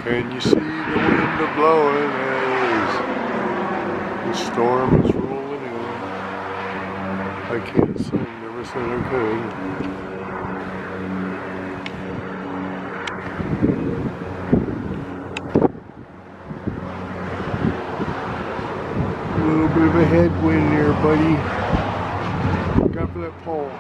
Can you see the wind blowing as the storm is rolling in? I can't sing, never said I could. A little bit of a headwind there, buddy. Look out for that pole.